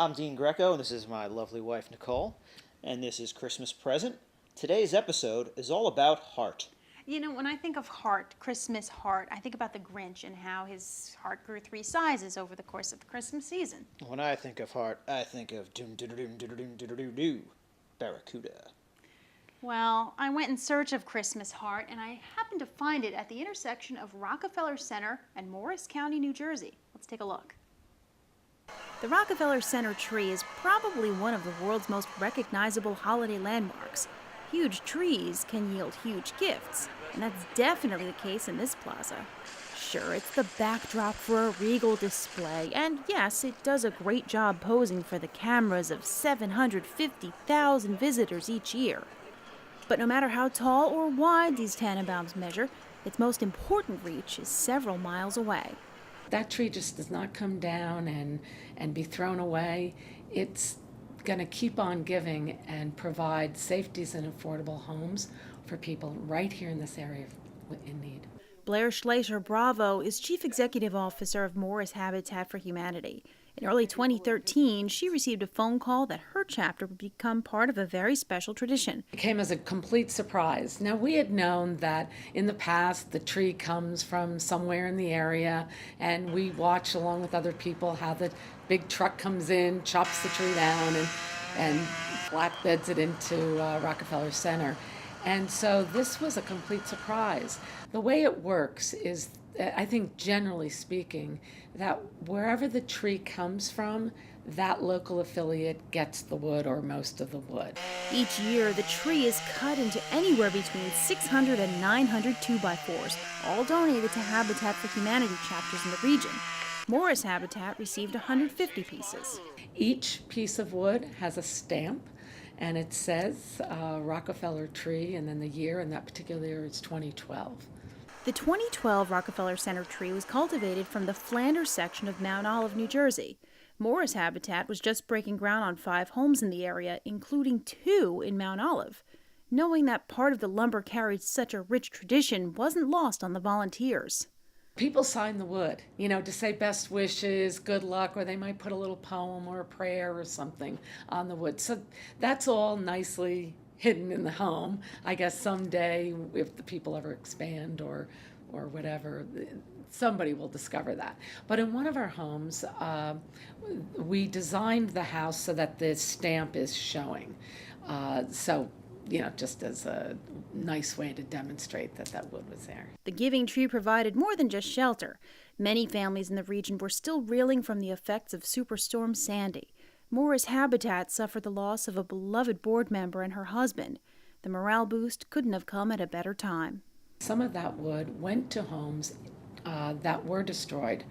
I'm Dean Greco, and this is my lovely wife, Nicole, and this is Christmas Present. Today's episode is all about heart. You know, when I think of heart, Christmas heart, I think about the Grinch and how his heart grew 3 sizes over the course of the Christmas season. When I think of heart, I think of doom-doom-doom-doom-doom-doom-doom, Barracuda. Well, I went in search of Christmas heart, and I happened to find it at the intersection of Rockefeller Center and Morris County, New Jersey. Let's take a look. The Rockefeller Center tree is probably one of the world's most recognizable holiday landmarks. Huge trees can yield huge gifts, and that's definitely the case in this plaza. Sure, it's the backdrop for a regal display, and yes, it does a great job posing for the cameras of 750,000 visitors each year. But no matter how tall or wide these Tannenbaums measure, its most important reach is several miles away. That tree just does not come down and be thrown away. It's going to keep on giving and provide safeties and affordable homes for people right here in this area in need. Blair Schleicher Bravo is Chief Executive Officer of Morris Habitat for Humanity. In early 2013, she received a phone call that her chapter would become part of a very special tradition. It came as a complete surprise. Now, we had known that in the past the tree comes from somewhere in the area, and we watch along with other people how the big truck comes in, chops the tree down, and flatbeds it into Rockefeller Center. And so this was a complete surprise. The way it works is, I think generally speaking, that wherever the tree comes from, that local affiliate gets the wood or most of the wood. Each year, the tree is cut into anywhere between 600 and 900 2x4s, all donated to Habitat for Humanity chapters in the region. Morris Habitat received 150 pieces. Each piece of wood has a stamp, and it says Rockefeller tree, and then the year, and that particular year is 2012. The 2012 Rockefeller Center tree was cultivated from the Flanders section of Mount Olive, New Jersey. Morris Habitat was just breaking ground on 5 homes in the area, including 2 in Mount Olive. Knowing that part of the lumber carried such a rich tradition wasn't lost on the volunteers. People sign the wood, to say best wishes, good luck, or they might put a little poem or a prayer or something on the wood. So that's all nicely hidden in the home. I guess someday, if the people ever expand or whatever, somebody will discover that. But in one of our homes, we designed the house so that the stamp is showing. Just as a nice way to demonstrate that wood was there. The giving tree provided more than just shelter. Many families in the region were still reeling from the effects of Superstorm Sandy. Morris Habitat suffered the loss of a beloved board member and her husband. The morale boost couldn't have come at a better time. Some of that wood went to homes that were destroyed,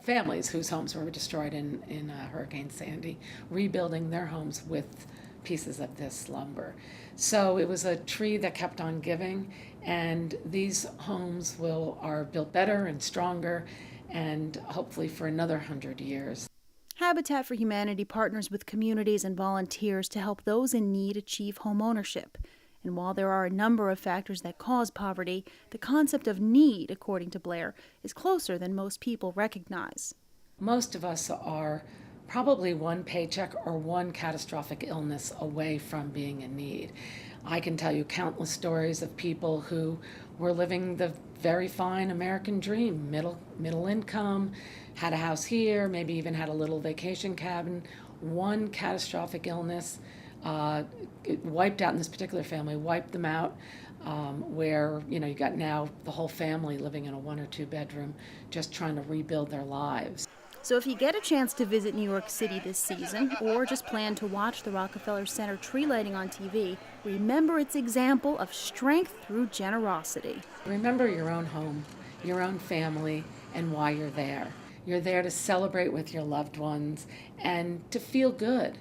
families whose homes were destroyed in Hurricane Sandy, rebuilding their homes with pieces of this lumber. So it was a tree that kept on giving, and these homes are built better and stronger, and hopefully for another 100 years. Habitat for Humanity partners with communities and volunteers to help those in need achieve home ownership. And while there are a number of factors that cause poverty, the concept of need, according to Blair, is closer than most people recognize. Most of us are probably one paycheck or one catastrophic illness away from being in need. I can tell you countless stories of people who were living the very fine American dream, middle income, had a house here, maybe even had a little vacation cabin. One catastrophic illness it wiped out, in this particular family, wiped them out, where you got now the whole family living in a 1 or 2 bedroom, just trying to rebuild their lives. So if you get a chance to visit New York City this season, or just plan to watch the Rockefeller Center tree lighting on TV, remember its example of strength through generosity. Remember your own home, your own family, and why you're there. You're there to celebrate with your loved ones and to feel good.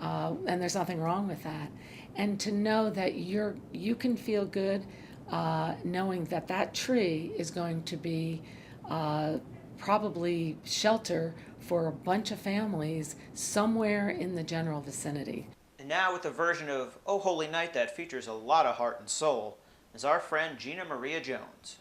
And there's nothing wrong with that. And to know that you can feel good knowing that tree is going to be probably shelter for a bunch of families somewhere in the general vicinity. And now with a version of Oh Holy Night that features a lot of heart and soul is our friend Gina Maria Jones.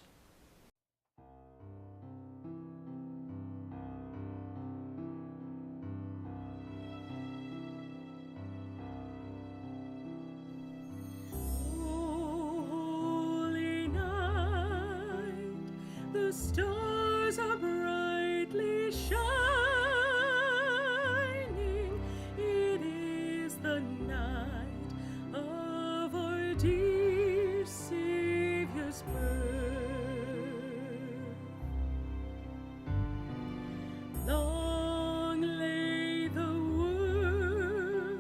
stars are brightly shining. It is the night of our dear Savior's birth. Long lay the world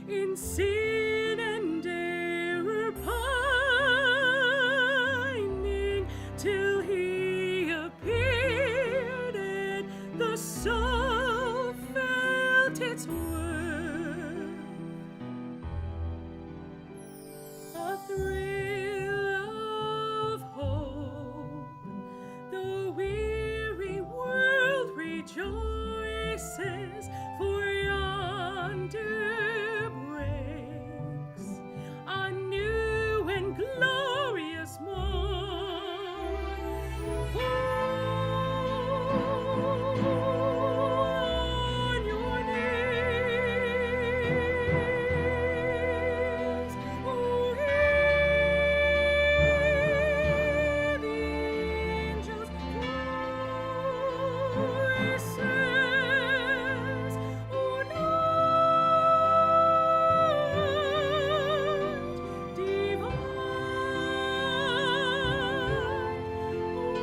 in sin and error pining, till he appeared and the soul felt its worth. A thrill of hope, the weary world rejoices, for yonder breaks a new and glorious morn. On your knees, oh, hear the angels' voices. Oh, night divine,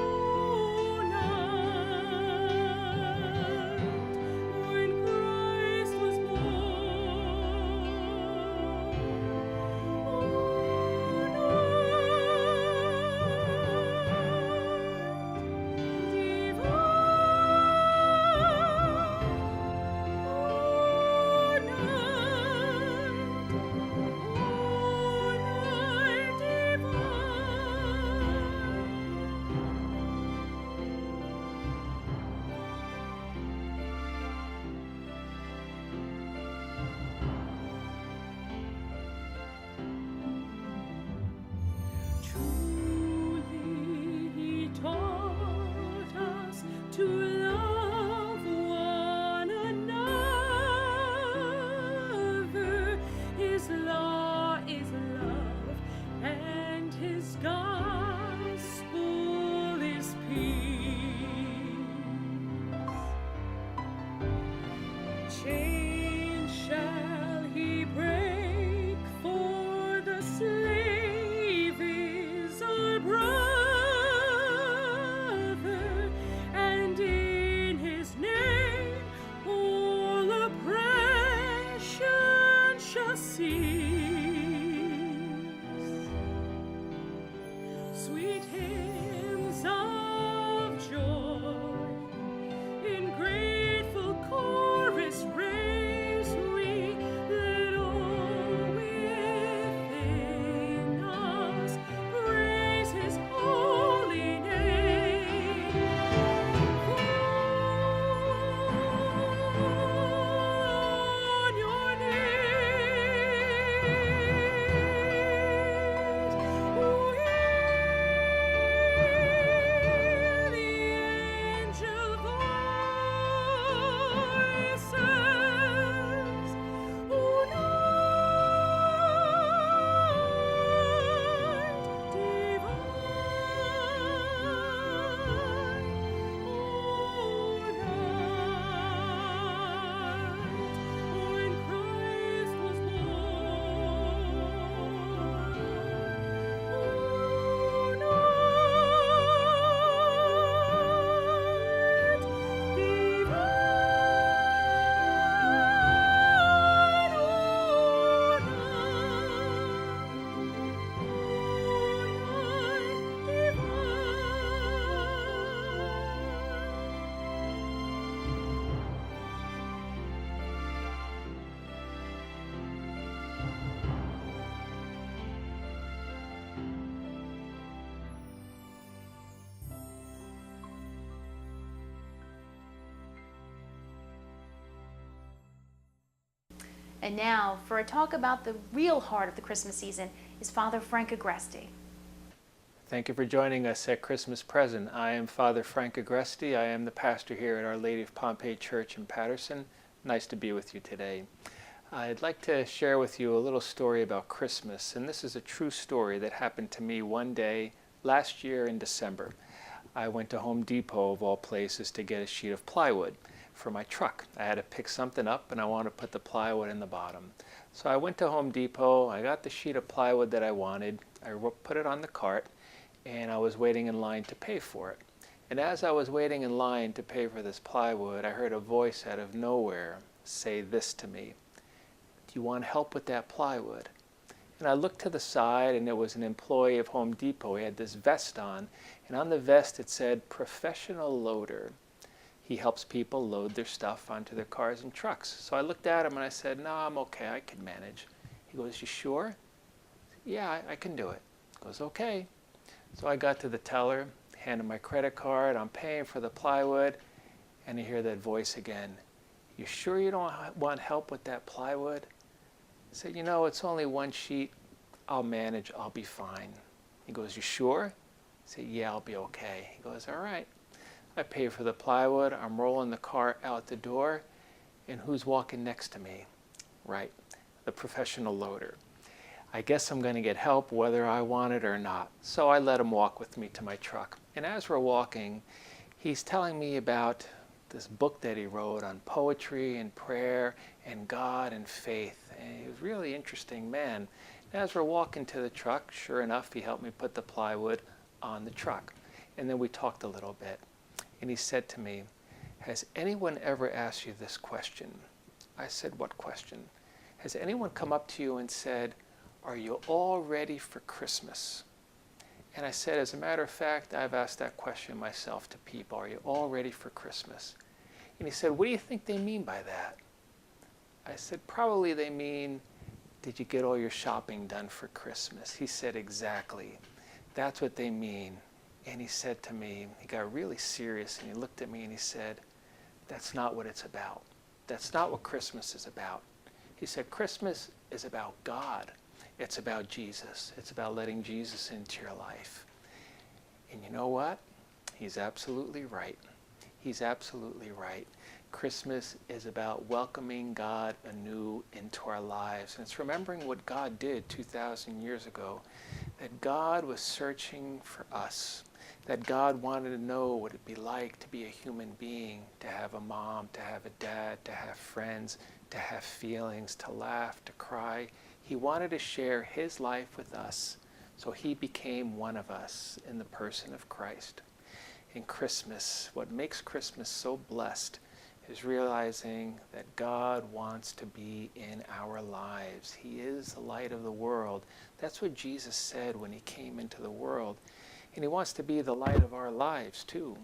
oh, night when Christ was born. Oh, truly he taught us to love one another. His law is love, and his gospel is peace. Chains shall he break, for the slave is our brother, and in his name all oppression shall cease. Sweet hymns of joy in grateful chorus raise we, let all within us praise his holy name. On your knees, oh, hear the angel voices. Oh, night divine, oh, night when Christ was born. Oh, night divine, And now, for a talk about the real heart of the Christmas season, is Father Frank Agresti. Thank you for joining us at Christmas Present. I am Father Frank Agresti. I am the pastor here at Our Lady of Pompeii Church in Patterson. Nice to be with you today. I'd like to share with you a little story about Christmas, and this is a true story that happened to me one day last year in December. I went to Home Depot, of all places, to get a sheet of plywood for my truck. I had to pick something up and I wanted to put the plywood in the bottom. So I went to Home Depot, I got the sheet of plywood that I wanted, put it on the cart, and I was waiting in line to pay for it. And as I was waiting in line to pay for this plywood, I heard a voice out of nowhere say this to me: "Do you want help with that plywood?" And I looked to the side, and it was an employee of Home Depot. He had this vest on, and on the vest it said "Professional Loader." He helps people load their stuff onto their cars and trucks. So I looked at him and I said, "No, I'm okay, I can manage." He goes, "You sure?" "Yeah, I can do it." He goes, "Okay." So I got to the teller, handed my credit card, I'm paying for the plywood, and I hear that voice again: "You sure you don't want help with that plywood?" I said, "You know, it's only one sheet. I'll manage, I'll be fine." He goes, "You sure?" I said, "Yeah, I'll be okay." He goes, "All right." I pay for the plywood, I'm rolling the cart out the door, and who's walking next to me? Right, the professional loader. I guess I'm going to get help whether I want it or not. So I let him walk with me to my truck. And as we're walking, he's telling me about this book that he wrote on poetry and prayer and God and faith. And he was a really interesting man. And as we're walking to the truck, sure enough, he helped me put the plywood on the truck. And then we talked a little bit. And he said to me, "Has anyone ever asked you this question?" I said, "What question?" "Has anyone come up to you and said, 'Are you all ready for Christmas?'" And I said, "As a matter of fact, I've asked that question myself to people. Are you all ready for Christmas?" And he said, "What do you think they mean by that?" I said, "Probably they mean, did you get all your shopping done for Christmas?" He said, "Exactly. That's what they mean." And he said to me, he got really serious and he looked at me and he said, "That's not what it's about. That's not what Christmas is about." He said, "Christmas is about God. It's about Jesus. It's about letting Jesus into your life." And you know what? He's absolutely right. He's absolutely right. Christmas is about welcoming God anew into our lives. And it's remembering what God did 2,000 years ago, that God was searching for us, that God wanted to know what it'd be like to be a human being, to have a mom, to have a dad, to have friends, to have feelings, to laugh, to cry. He wanted to share his life with us, so he became one of us in the person of Christ. In Christmas, what makes Christmas so blessed is realizing that God wants to be in our lives. He is the light of the world. That's what Jesus said when he came into the world. And he wants to be the light of our lives too.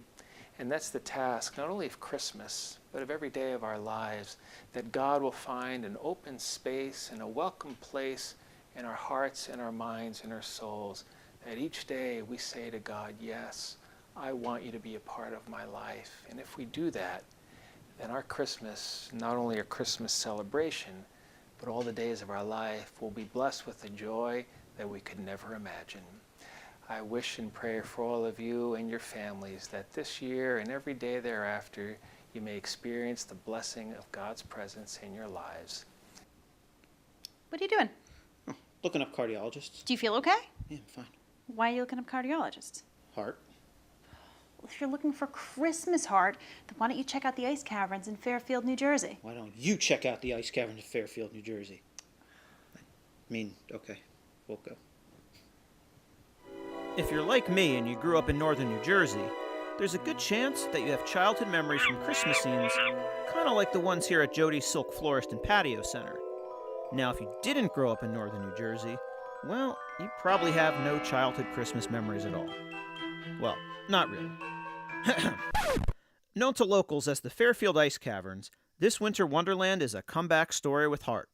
And that's the task, not only of Christmas, but of every day of our lives, that God will find an open space and a welcome place in our hearts and our minds and our souls, that each day we say to God, "Yes, I want you to be a part of my life." And if we do that, then our Christmas, not only a Christmas celebration, but all the days of our life will be blessed with a joy that we could never imagine. I wish and pray for all of you and your families that this year and every day thereafter you may experience the blessing of God's presence in your lives. What are you doing? Looking up cardiologists. Do you feel okay? Yeah, I'm fine. Why are you looking up cardiologists? Heart. If you're looking for Christmas heart, then why don't you check out the Ice Caverns in Fairfield, New Jersey? Why don't you check out the Ice Caverns in Fairfield, New Jersey? I mean, okay, we'll go. If you're like me and you grew up in northern New Jersey, there's a good chance that you have childhood memories from Christmas scenes kind of like the ones here at Jody's Silk Florist and Patio Center. Now, if you didn't grow up in northern New Jersey, well, you probably have no childhood Christmas memories at all. Well, not really. Known to locals as the Fairfield Ice Caverns, this winter wonderland is a comeback story with heart.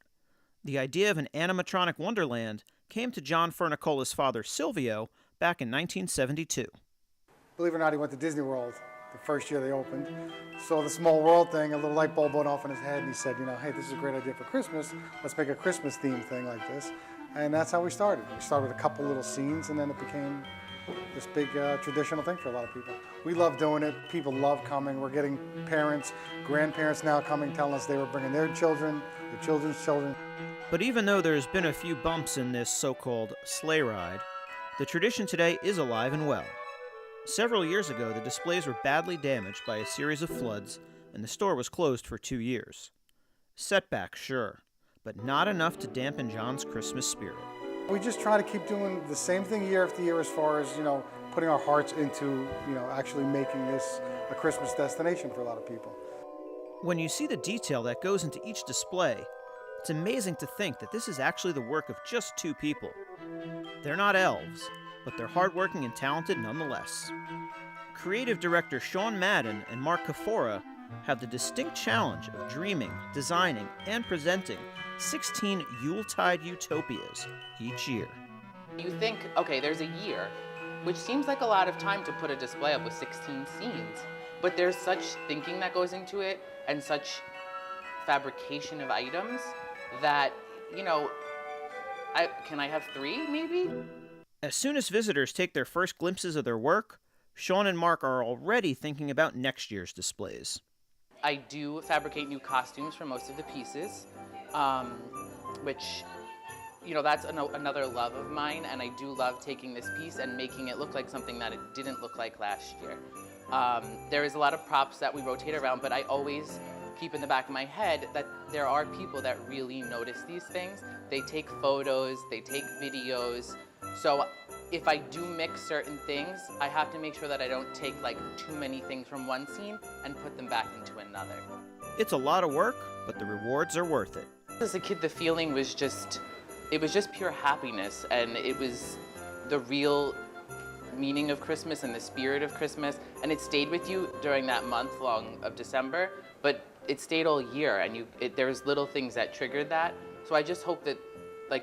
The idea of an animatronic wonderland came to John Fernicola's father, Silvio, back in 1972. Believe it or not, he went to Disney World the first year they opened. Saw the small world thing, a little light bulb went off in his head, and he said, hey, this is a great idea for Christmas. Let's make a Christmas themed thing like this. And that's how we started. We started with a couple little scenes, and then it became this big traditional thing for a lot of people. We love doing it. People love coming. We're getting parents, grandparents now coming, telling us they were bringing their children, their children's children. But even though there's been a few bumps in this so-called sleigh ride, the tradition today is alive and well. Several years ago, the displays were badly damaged by a series of floods, and the store was closed for 2 years. Setback, sure, but not enough to dampen John's Christmas spirit. We just try to keep doing the same thing year after year as far as, putting our hearts into, actually making this a Christmas destination for a lot of people. When you see the detail that goes into each display, it's amazing to think that this is actually the work of just 2 people. They're not elves, but they're hardworking and talented nonetheless. Creative director Sean Madden and Mark Kafora have the distinct challenge of dreaming, designing, and presenting 16 Yuletide utopias each year. You think, okay, there's a year, which seems like a lot of time to put a display up with 16 scenes, but there's such thinking that goes into it and such fabrication of items that, can I have 3 maybe? As soon as visitors take their first glimpses of their work, Sean and Mark are already thinking about next year's displays. I do fabricate new costumes for most of the pieces, which, that's another love of mine, and I do love taking this piece and making it look like something that it didn't look like last year. There is a lot of props that we rotate around, but I always keep in the back of my head that there are people that really notice these things. They take photos, they take videos. So if I do mix certain things, I have to make sure that I don't take too many things from one scene and put them back into another. It's a lot of work, but the rewards are worth it. As a kid, the feeling was just pure happiness, and it was the real meaning of Christmas and the spirit of Christmas, and it stayed with you during that month long of December, but it stayed all year, and there was little things that triggered that. So I just hope that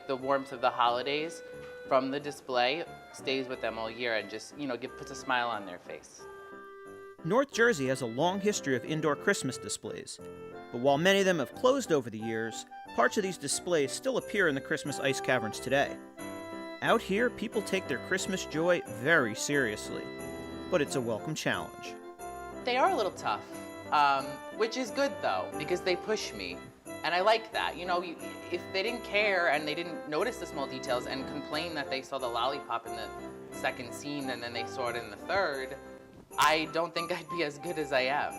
the warmth of the holidays from the display stays with them all year and just, puts a smile on their face. North Jersey has a long history of indoor Christmas displays, but while many of them have closed over the years, parts of these displays still appear in the Christmas Ice Caverns today. Out here, people take their Christmas joy very seriously, but it's a welcome challenge. They are a little tough, which is good though, because they push me. And I like that. If they didn't care and they didn't notice the small details and complain that they saw the lollipop in the second scene and then they saw it in the third, I don't think I'd be as good as I am.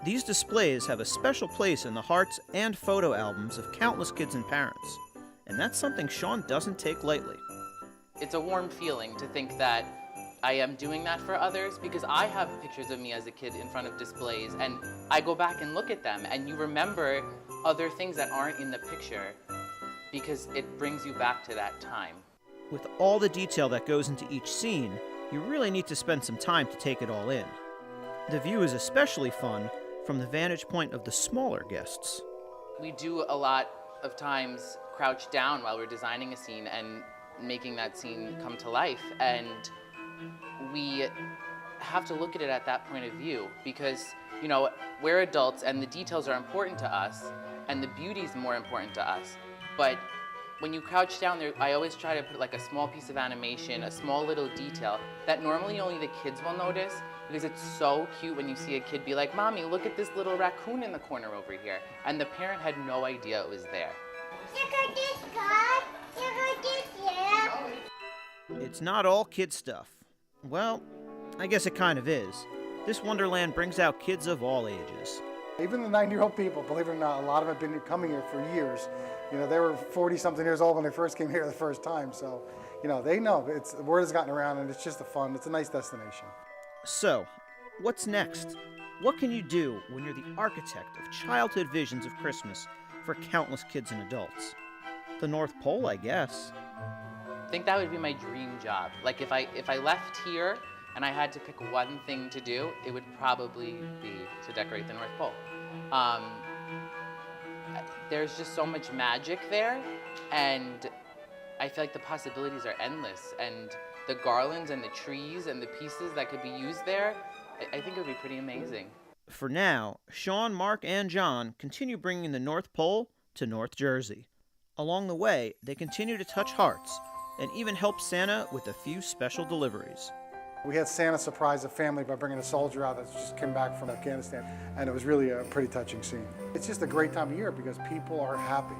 These displays have a special place in the hearts and photo albums of countless kids and parents, and that's something Sean doesn't take lightly. It's a warm feeling to think that I am doing that for others, because I have pictures of me as a kid in front of displays and I go back and look at them and you remember other things that aren't in the picture because it brings you back to that time. With all the detail that goes into each scene, you really need to spend some time to take it all in. The view is especially fun from the vantage point of the smaller guests. We do a lot of times crouch down while we're designing a scene and making that scene come to life, and we have to look at it at that point of view because, we're adults and the details are important to us and the beauty is more important to us. But when you crouch down there, I always try to put a small piece of animation, a small little detail that normally only the kids will notice, because it's so cute when you see a kid be like, "Mommy, look at this little raccoon in the corner over here." And the parent had no idea it was there. It's not all kid stuff. Well, I guess it kind of is. This Wonderland brings out kids of all ages. Even the 9-year-old people, believe it or not, a lot of them have been coming here for years. They were 40-something years old when they first came here the first time. So, they know. The word has gotten around and it's just it's a nice destination. So, what's next? What can you do when you're the architect of childhood visions of Christmas for countless kids and adults? The North Pole, I guess. I think that would be my dream job. If I left here and I had to pick one thing to do, it would probably be to decorate the North Pole. There's just so much magic there, and I feel like the possibilities are endless, and the garlands and the trees and the pieces that could be used there, I think it would be pretty amazing. For now, Sean, Mark, and John continue bringing the North Pole to North Jersey. Along the way, they continue to touch hearts and even help Santa with a few special deliveries. We had Santa surprise a family by bringing a soldier out that just came back from Afghanistan, and it was really a pretty touching scene. It's just a great time of year because people are happy.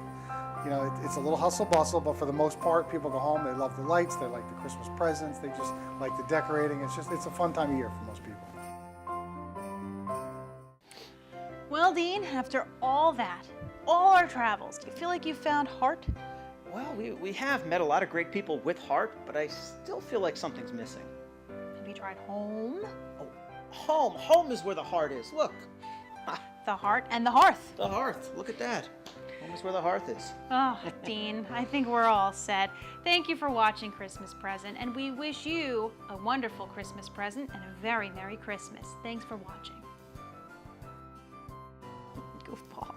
It's a little hustle bustle, but for the most part, people go home, they love the lights, they like the Christmas presents, they just like the decorating. It's a fun time of year for most people. Well, Dean, after all that, all our travels, do you feel like you found heart? Well, we have met a lot of great people with heart, but I still feel like something's missing. Have you tried home? Oh, home. Home is where the heart is. Look. The heart and the hearth. The hearth. Look at that. Home is where the hearth is. Oh, Dean, I think we're all set. Thank you for watching Christmas Present, and we wish you a wonderful Christmas present and a very Merry Christmas. Thanks for watching. Goofball.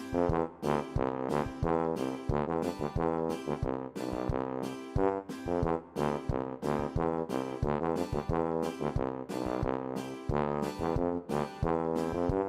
Thank you.